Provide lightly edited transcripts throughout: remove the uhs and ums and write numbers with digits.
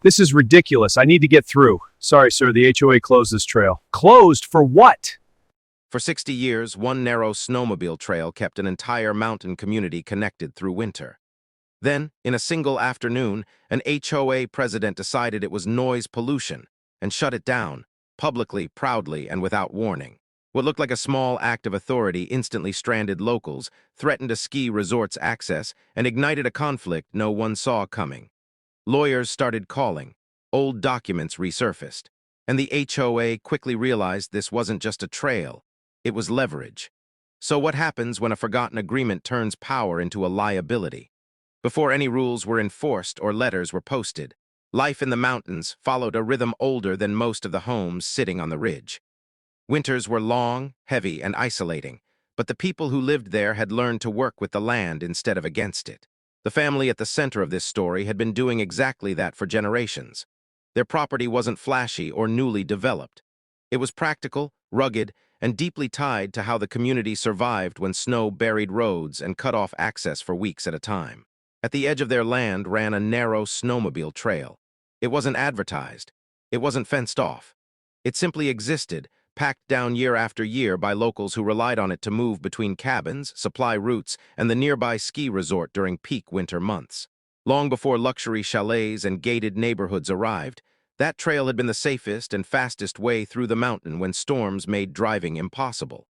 This is ridiculous. I need to get through. Sorry, sir, the HOA closed this trail. Closed for what? For 60 years, one narrow snowmobile trail kept an entire mountain community connected through winter. Then, in a single afternoon, an HOA president decided it was noise pollution and shut it down, publicly, proudly, and without warning. What looked like a small act of authority instantly stranded locals, threatened a ski resort's access, and ignited a conflict no one saw coming. Lawyers started calling. Old documents resurfaced. And the HOA quickly realized this wasn't just a trail. It was leverage. So what happens when a forgotten agreement turns power into a liability? Before any rules were enforced or letters were posted, life in the mountains followed a rhythm older than most of the homes sitting on the ridge. Winters were long, heavy, and isolating, but the people who lived there had learned to work with the land instead of against it. The family at the center of this story had been doing exactly that for generations. Their property wasn't flashy or newly developed. It was practical, rugged, and deeply tied to how the community survived when snow buried roads and cut off access for weeks at a time. At the edge of their land ran a narrow snowmobile trail. It wasn't advertised. It wasn't fenced off. It simply existed, packed down year after year by locals who relied on it to move between cabins, supply routes, and the nearby ski resort during peak winter months. Long before luxury chalets and gated neighborhoods arrived, that trail had been the safest and fastest way through the mountain when storms made driving impossible.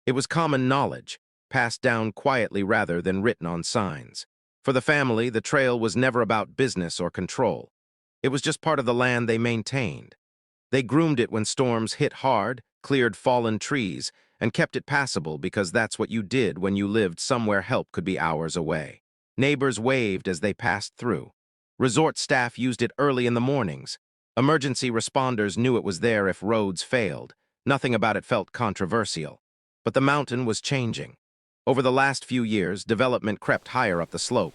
It was common knowledge, passed down quietly rather than written on signs. For the family, the trail was never about business or control. It was just part of the land they maintained. They groomed it when storms hit hard, cleared fallen trees, and kept it passable because that's what you did when you lived somewhere help could be hours away. Neighbors waved as they passed through. Resort staff used it early in the mornings. Emergency responders knew it was there if roads failed. Nothing about it felt controversial. But the mountain was changing. Over the last few years, development crept higher up the slope.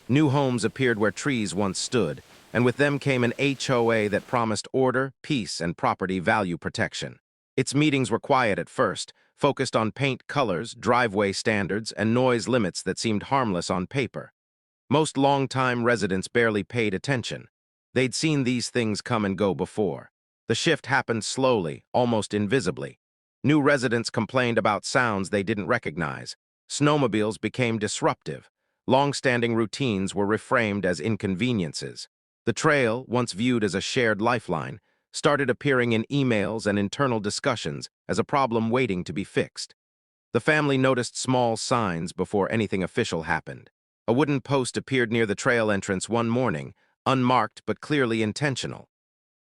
New homes appeared where trees once stood, and with them came an HOA that promised order, peace, and property value protection. Its meetings were quiet at first, focused on paint colors, driveway standards, and noise limits that seemed harmless on paper. Most longtime residents barely paid attention. They'd seen these things come and go before. The shift happened slowly, almost invisibly. New residents complained about sounds they didn't recognize. Snowmobiles became disruptive. Long-standing routines were reframed as inconveniences. The trail, once viewed as a shared lifeline, started appearing in emails and internal discussions as a problem waiting to be fixed. The family noticed small signs before anything official happened. A wooden post appeared near the trail entrance one morning, unmarked but clearly intentional.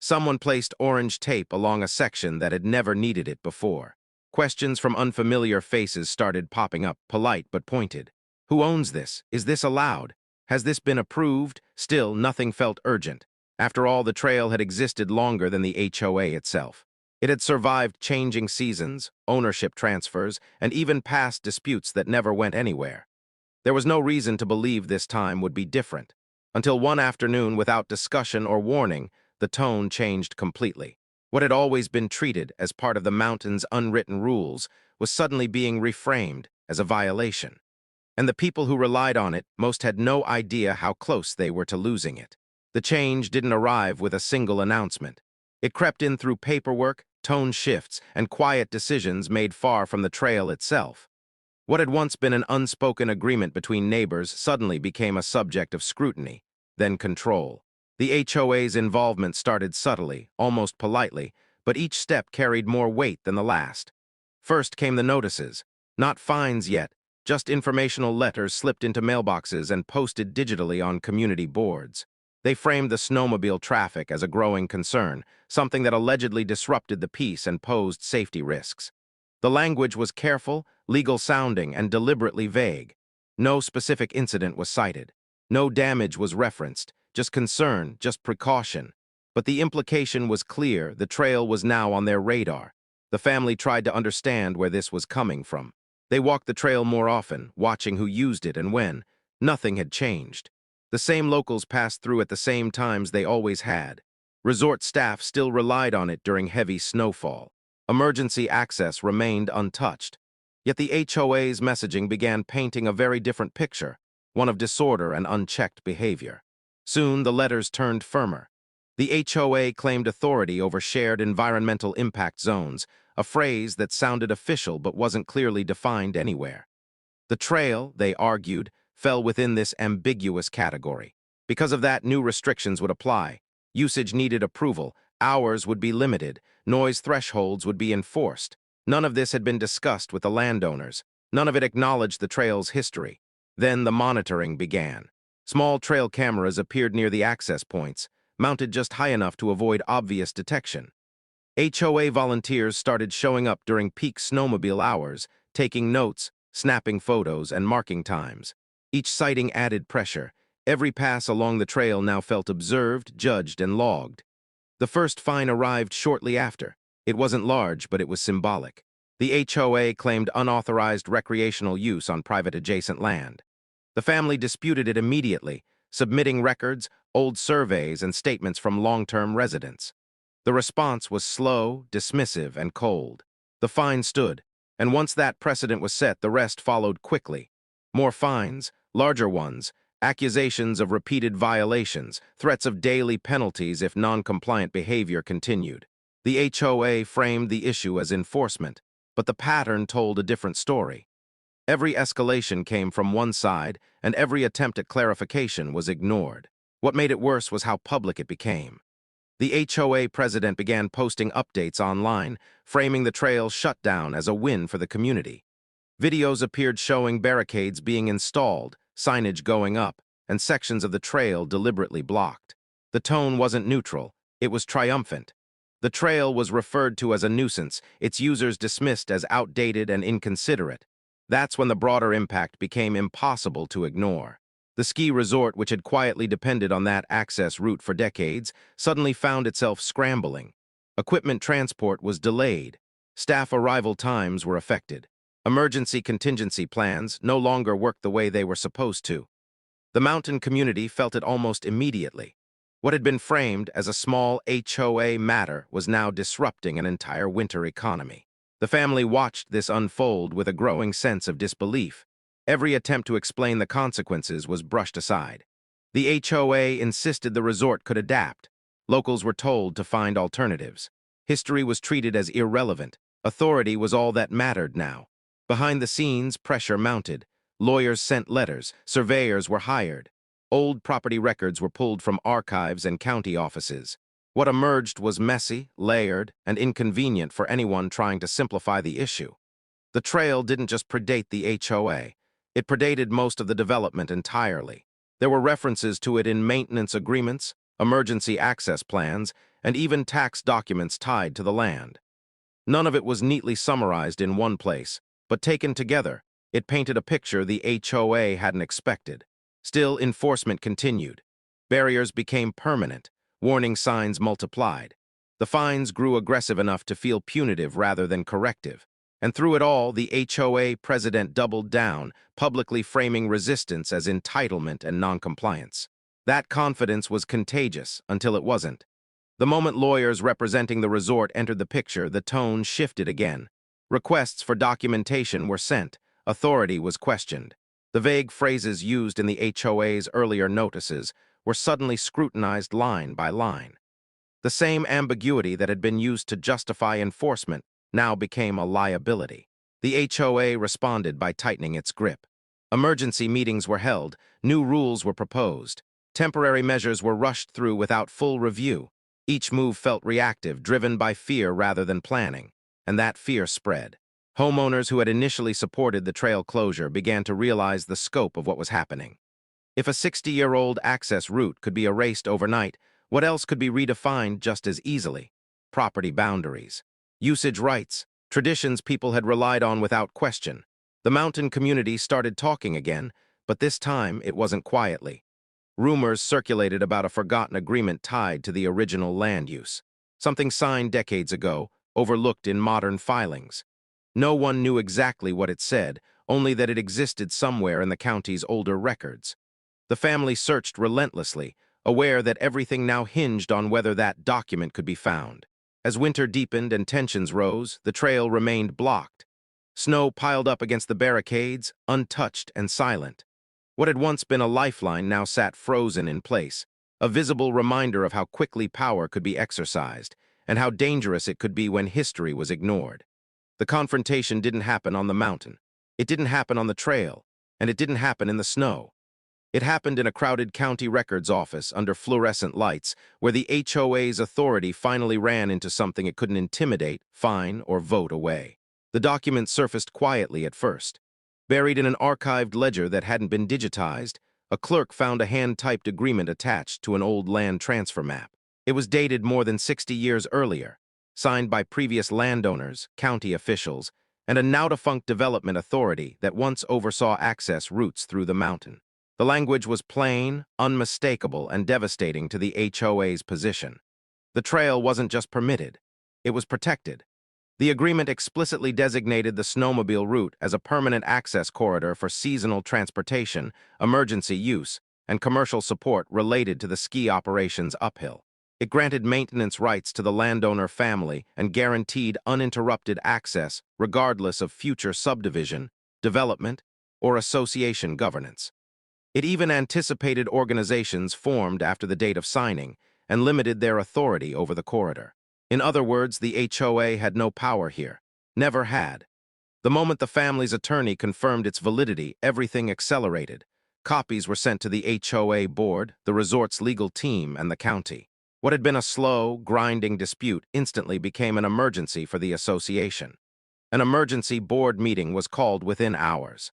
Someone placed orange tape along a section that had never needed it before. Questions from unfamiliar faces started popping up, polite but pointed. Who owns this? Is this allowed? Has this been approved? Still, nothing felt urgent. After all, the trail had existed longer than the HOA itself. It had survived changing seasons, ownership transfers, and even past disputes that never went anywhere. There was no reason to believe this time would be different. Until one afternoon, without discussion or warning, the tone changed completely. What had always been treated as part of the mountain's unwritten rules was suddenly being reframed as a violation. And the people who relied on it most had no idea how close they were to losing it. The change didn't arrive with a single announcement. It crept in through paperwork, tone shifts, and quiet decisions made far from the trail itself. What had once been an unspoken agreement between neighbors suddenly became a subject of scrutiny, then control. The HOA's involvement started subtly, almost politely, but each step carried more weight than the last. First came the notices, not fines yet, just informational letters slipped into mailboxes and posted digitally on community boards. They framed the snowmobile traffic as a growing concern, something that allegedly disrupted the peace and posed safety risks. The language was careful, legal-sounding, and deliberately vague. No specific incident was cited. No damage was referenced, just concern, just precaution. But the implication was clear: the trail was now on their radar. The family tried to understand where this was coming from. They walked the trail more often, watching who used it and when. Nothing had changed. The same locals passed through at the same times they always had. Resort staff still relied on it during heavy snowfall. Emergency access remained untouched. Yet the HOA's messaging began painting a very different picture, one of disorder and unchecked behavior. Soon the letters turned firmer. The HOA claimed authority over shared environmental impact zones, a phrase that sounded official but wasn't clearly defined anywhere. The trail, they argued, fell within this ambiguous category. Because of that, new restrictions would apply. Usage needed approval, hours would be limited, noise thresholds would be enforced. None of this had been discussed with the landowners. None of it acknowledged the trail's history. Then the monitoring began. Small trail cameras appeared near the access points, mounted just high enough to avoid obvious detection. HOA volunteers started showing up during peak snowmobile hours, taking notes, snapping photos, and marking times. Each sighting added pressure. Every pass along the trail now felt observed, judged, and logged. The first fine arrived shortly after. It wasn't large, but it was symbolic. The HOA claimed unauthorized recreational use on private adjacent land. The family disputed it immediately, submitting records, old surveys, and statements from long-term residents. The response was slow, dismissive, and cold. The fine stood, and once that precedent was set, the rest followed quickly. More fines, larger ones, accusations of repeated violations, threats of daily penalties if non-compliant behavior continued. The HOA framed the issue as enforcement, but the pattern told a different story. Every escalation came from one side, and every attempt at clarification was ignored. What made it worse was how public it became. The HOA president began posting updates online, framing the trail's shutdown as a win for the community. Videos appeared showing barricades being installed, signage going up, and sections of the trail deliberately blocked. The tone wasn't neutral, it was triumphant. The trail was referred to as a nuisance, its users dismissed as outdated and inconsiderate. That's when the broader impact became impossible to ignore. The ski resort, which had quietly depended on that access route for decades, suddenly found itself scrambling. Equipment transport was delayed. Staff arrival times were affected. Emergency contingency plans no longer worked the way they were supposed to. The mountain community felt it almost immediately. What had been framed as a small HOA matter was now disrupting an entire winter economy. The family watched this unfold with a growing sense of disbelief. Every attempt to explain the consequences was brushed aside. The HOA insisted the resort could adapt. Locals were told to find alternatives. History was treated as irrelevant. Authority was all that mattered now. Behind the scenes, pressure mounted. Lawyers sent letters. Surveyors were hired. Old property records were pulled from archives and county offices. What emerged was messy, layered, and inconvenient for anyone trying to simplify the issue. The trail didn't just predate the HOA. It predated most of the development entirely. There were references to it in maintenance agreements, emergency access plans, and even tax documents tied to the land. None of it was neatly summarized in one place, but taken together, it painted a picture the HOA hadn't expected. Still, enforcement continued. Barriers became permanent. Warning signs multiplied. The fines grew aggressive enough to feel punitive rather than corrective. And through it all, the HOA president doubled down, publicly framing resistance as entitlement and noncompliance. That confidence was contagious until it wasn't. The moment lawyers representing the resort entered the picture, the tone shifted again. Requests for documentation were sent. Authority was questioned. The vague phrases used in the HOA's earlier notices were suddenly scrutinized line by line. The same ambiguity that had been used to justify enforcement now became a liability. The HOA responded by tightening its grip. Emergency meetings were held, new rules were proposed. Temporary measures were rushed through without full review. Each move felt reactive, driven by fear rather than planning. And that fear spread. Homeowners who had initially supported the trail closure began to realize the scope of what was happening. If a 60-year-old access route could be erased overnight, what else could be redefined just as easily? Property boundaries, usage rights, traditions people had relied on without question. The mountain community started talking again, but this time it wasn't quietly. Rumors circulated about a forgotten agreement tied to the original land use, something signed decades ago, overlooked in modern filings. No one knew exactly what it said, only that it existed somewhere in the county's older records. The family searched relentlessly, aware that everything now hinged on whether that document could be found. As winter deepened and tensions rose, the trail remained blocked. Snow piled up against the barricades, untouched and silent. What had once been a lifeline now sat frozen in place. a visible reminder of how quickly power could be exercised and how dangerous it could be when history was ignored. The confrontation didn't happen on the mountain. It didn't happen on the trail, and it didn't happen in the snow. It happened in a crowded county records office under fluorescent lights where the HOA's authority finally ran into something it couldn't intimidate, fine, or vote away. The document surfaced quietly at first. Buried in an archived ledger that hadn't been digitized, a clerk found a hand-typed agreement attached to an old land transfer map. It was dated more than 60 years earlier, signed by previous landowners, county officials, and a now-defunct development authority that once oversaw access routes through the mountain. The language was plain, unmistakable, and devastating to the HOA's position. The trail wasn't just permitted, it was protected. The agreement explicitly designated the snowmobile route as a permanent access corridor for seasonal transportation, emergency use, and commercial support related to the ski operations uphill. It granted maintenance rights to the landowner family and guaranteed uninterrupted access regardless of future subdivision, development, or association governance. It even anticipated organizations formed after the date of signing and limited their authority over the corridor. In other words, the HOA had no power here, never had. The moment the family's attorney confirmed its validity, everything accelerated. Copies were sent to the HOA board, the resort's legal team, and the county. What had been a slow, grinding dispute instantly became an emergency for the association. An emergency board meeting was called within hours.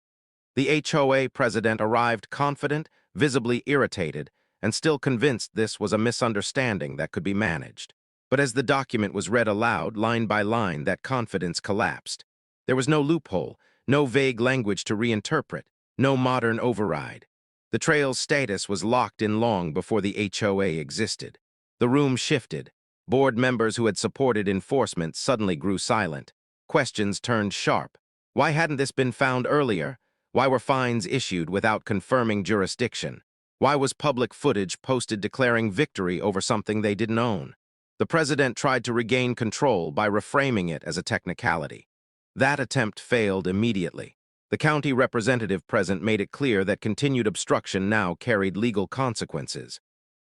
The HOA president arrived confident, visibly irritated, and still convinced this was a misunderstanding that could be managed. But as the document was read aloud, line by line, that confidence collapsed. There was no loophole, no vague language to reinterpret, no modern override. The trail's status was locked in long before the HOA existed. The room shifted. Board members who had supported enforcement suddenly grew silent. Questions turned sharp. Why hadn't this been found earlier? Why were fines issued without confirming jurisdiction? Why was public footage posted declaring victory over something they didn't own? The president tried to regain control by reframing it as a technicality. That attempt failed immediately. The county representative present made it clear that continued obstruction now carried legal consequences.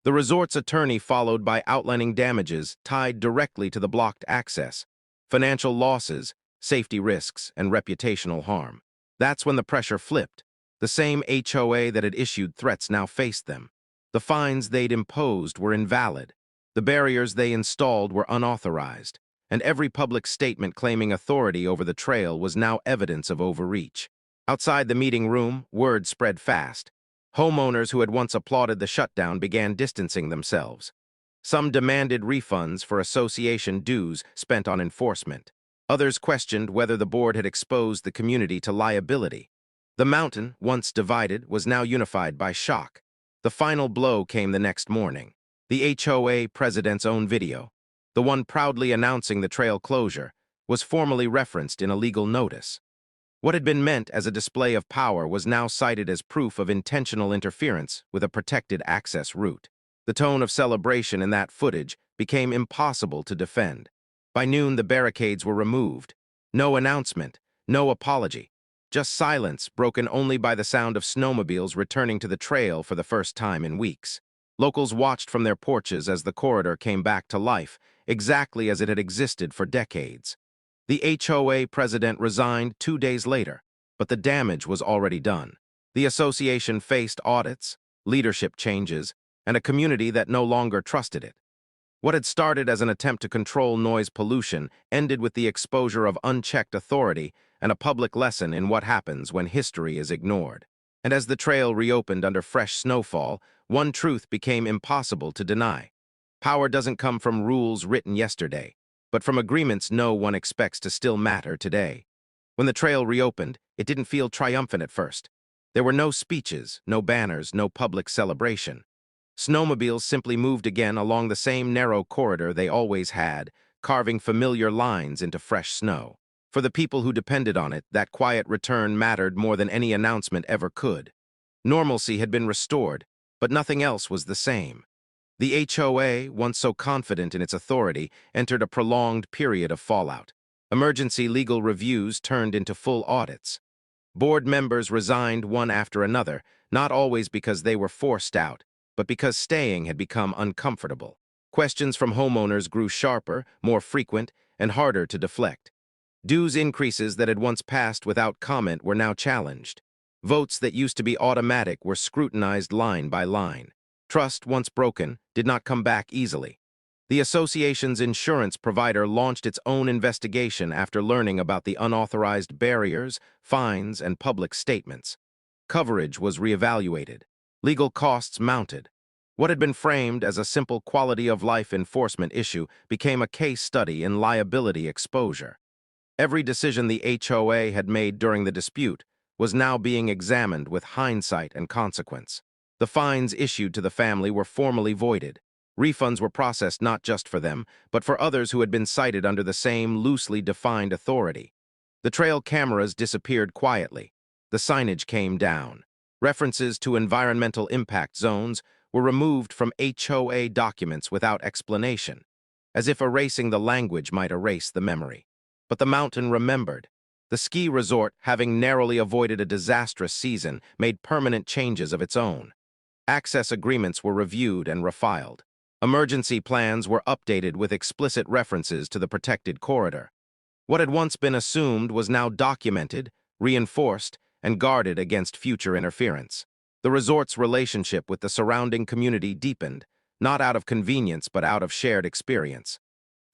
The resort's attorney followed by outlining damages tied directly to the blocked access, financial losses, safety risks, and reputational harm. That's when the pressure flipped. The same HOA that had issued threats now faced them. The fines they'd imposed were invalid. The barriers they installed were unauthorized, and every public statement claiming authority over the trail was now evidence of overreach. Outside the meeting room, word spread fast. Homeowners who had once applauded the shutdown began distancing themselves. Some demanded refunds for association dues spent on enforcement. Others questioned whether the board had exposed the community to liability. The mountain, once divided, was now unified by shock. The final blow came the next morning. The HOA president's own video, the one proudly announcing the trail closure, was formally referenced in a legal notice. What had been meant as a display of power was now cited as proof of intentional interference with a protected access route. The tone of celebration in that footage became impossible to defend. By noon, the barricades were removed. No announcement, no apology, just silence broken only by the sound of snowmobiles returning to the trail for the first time in weeks. Locals watched from their porches as the corridor came back to life, exactly as it had existed for decades. The HOA president resigned 2 days later, but the damage was already done. The association faced audits, leadership changes, and a community that no longer trusted it. What had started as an attempt to control noise pollution ended with the exposure of unchecked authority and a public lesson in what happens when history is ignored. And as the trail reopened under fresh snowfall, one truth became impossible to deny. Power doesn't come from rules written yesterday, but from agreements no one expects to still matter today. When the trail reopened, it didn't feel triumphant at first. There were no speeches, no banners, no public celebration. Snowmobiles simply moved again along the same narrow corridor they always had, carving familiar lines into fresh snow. For the people who depended on it, that quiet return mattered more than any announcement ever could. Normalcy had been restored, but nothing else was the same. The HOA, once so confident in its authority, entered a prolonged period of fallout. Emergency legal reviews turned into full audits. Board members resigned one after another, not always because they were forced out, but because staying had become uncomfortable. Questions from homeowners grew sharper, more frequent, and harder to deflect. Dues increases that had once passed without comment were now challenged. Votes that used to be automatic were scrutinized line by line. Trust, once broken, did not come back easily. The association's insurance provider launched its own investigation after learning about the unauthorized barriers, fines, and public statements. Coverage was reevaluated. Legal costs mounted. What had been framed as a simple quality-of-life enforcement issue became a case study in liability exposure. Every decision the HOA had made during the dispute was now being examined with hindsight and consequence. The fines issued to the family were formally voided. Refunds were processed not just for them, but for others who had been cited under the same loosely defined authority. The trail cameras disappeared quietly. The signage came down. References to environmental impact zones were removed from HOA documents without explanation, as if erasing the language might erase the memory. But the mountain remembered. The ski resort, having narrowly avoided a disastrous season, made permanent changes of its own. Access agreements were reviewed and refiled. Emergency plans were updated with explicit references to the protected corridor. What had once been assumed was now documented, reinforced, and guarded against future interference. The resort's relationship with the surrounding community deepened, not out of convenience but out of shared experience.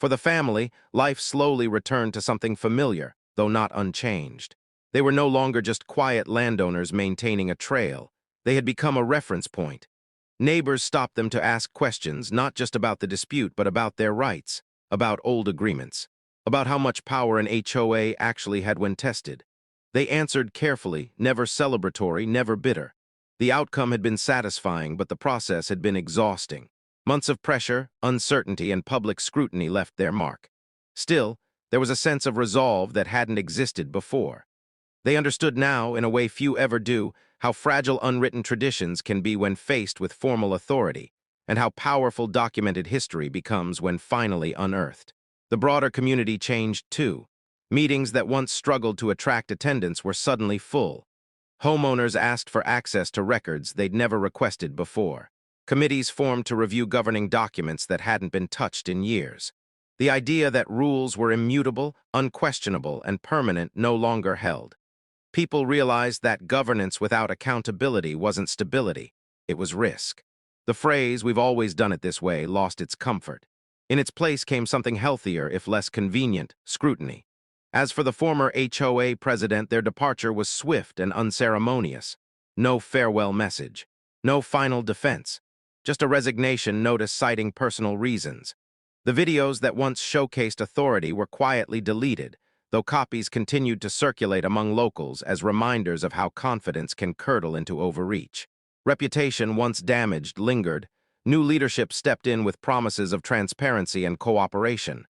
For the family, life slowly returned to something familiar, though not unchanged. They were no longer just quiet landowners maintaining a trail. They had become a reference point. Neighbors stopped them to ask questions, not just about the dispute, but about their rights, about old agreements, about how much power an HOA actually had when tested. They answered carefully, never celebratory, never bitter. The outcome had been satisfying, but the process had been exhausting. Months of pressure, uncertainty, and public scrutiny left their mark. Still, there was a sense of resolve that hadn't existed before. They understood now, in a way few ever do, how fragile unwritten traditions can be when faced with formal authority, and how powerful documented history becomes when finally unearthed. The broader community changed too. Meetings that once struggled to attract attendance were suddenly full. Homeowners asked for access to records they'd never requested before. Committees formed to review governing documents that hadn't been touched in years. The idea that rules were immutable, unquestionable, and permanent no longer held. People realized that governance without accountability wasn't stability, it was risk. The phrase, "we've always done it this way," lost its comfort. In its place came something healthier, if less convenient: scrutiny. As for the former HOA president, their departure was swift and unceremonious. No farewell message. No final defense. Just a resignation notice citing personal reasons. The videos that once showcased authority were quietly deleted, though copies continued to circulate among locals as reminders of how confidence can curdle into overreach. Reputation, once damaged, lingered. New leadership stepped in with promises of transparency and cooperation.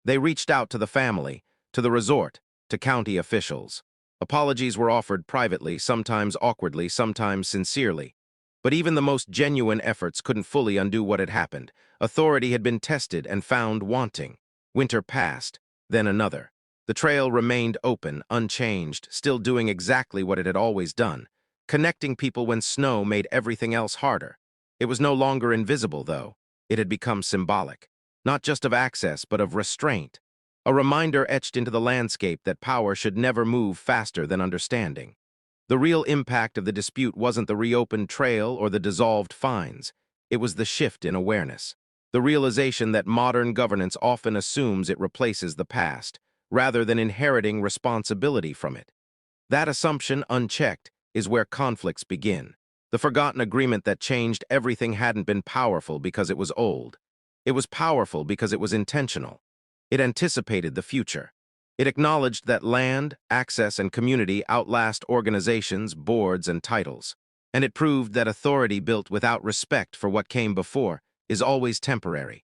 They reached out to the family, to the resort, to county officials. Apologies were offered privately, sometimes awkwardly, sometimes sincerely. But even the most genuine efforts couldn't fully undo what had happened. Authority had been tested and found wanting. Winter passed, then another. The trail remained open, unchanged, still doing exactly what it had always done, connecting people when snow made everything else harder. It was no longer invisible, though. It had become symbolic, not just of access, but of restraint. A reminder etched into the landscape that power should never move faster than understanding. The real impact of the dispute wasn't the reopened trail or the dissolved fines. It was the shift in awareness. The realization that modern governance often assumes it replaces the past, rather than inheriting responsibility from it. That assumption, unchecked, is where conflicts begin. The forgotten agreement that changed everything hadn't been powerful because it was old. It was powerful because it was intentional. It anticipated the future. It acknowledged that land, access, and community outlast organizations, boards, and titles. And it proved that authority built without respect for what came before is always temporary.